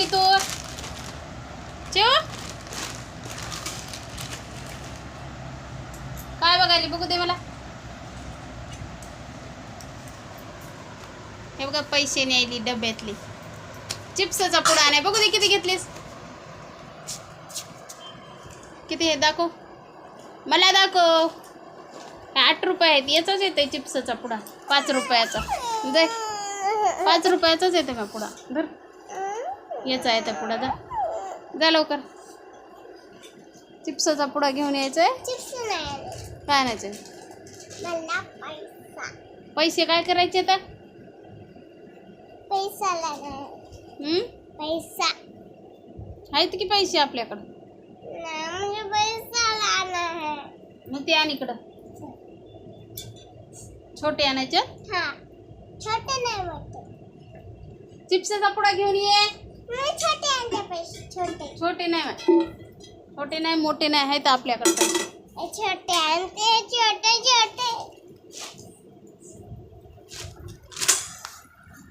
राहिली तू? चिव काय बघायली? बघू दे मला. हे बघा पैसे न्यायली डब्यातली. चिप्सचा पुडा नाही. बघू दे किती घेतलीस? किती आहे दाखव मला, दाखव. 8 रुपये आहेत. याचाच येते चिप्सचा पुडा 5 रुपयाचा. दे 5 रुपयाचाच येते का पुडा? धर याचा येते पुडा. जा लवकर. चिप्सचा पुडा घेऊन यायचा आहे. काय आणायचं? पैसे काय करायचे आता? पैसा आहेत की पैसे आपल्याकडं? मुझे पैसा लाना है. मग ते आण इकडं. छोटे आणायचे. हाँ, छोटे नहीं मोटे. चिप्सचा पुडा घेऊन ये. मैं छोटे आणते पैसे. छोटे छोटे नाही, छोटे नाही, मोठे नाही आहेत आपल्याकडे पैसे. छोटे आणते. छोटे छोटे.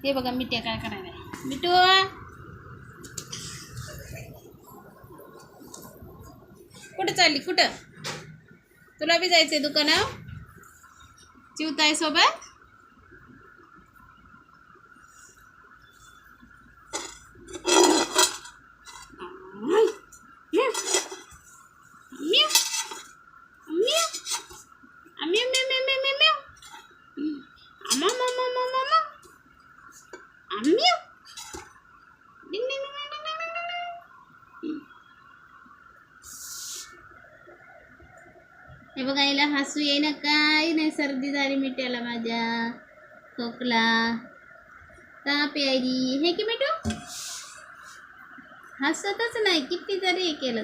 हे बघा मिठ्या काय करायला. मिठू कुठं चालली? कुठं? तुला बी जायचंय दुकानात? चिवताई सोबत? हे बघा हिला हसू येईना, काही नाही. सर्दी झाली मिठ्याला माझ्या. खोकला, ताप यायली. हे की मिठू हसतच नाही किती जरी हे केलं.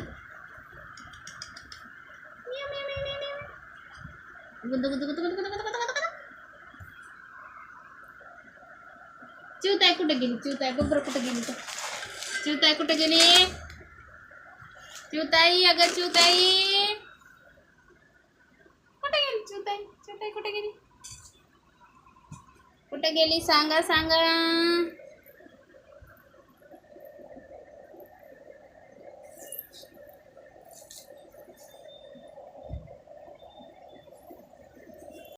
चिवताई कुठे गेली? चिवताई बघ कुठे गेली? चिवताई कुठे गेली? चिवताई, अगं चिवताई कुठे गेली? चिवताई, चिवताई कुठे गेली? कुठे गेली? सांगा सांगा.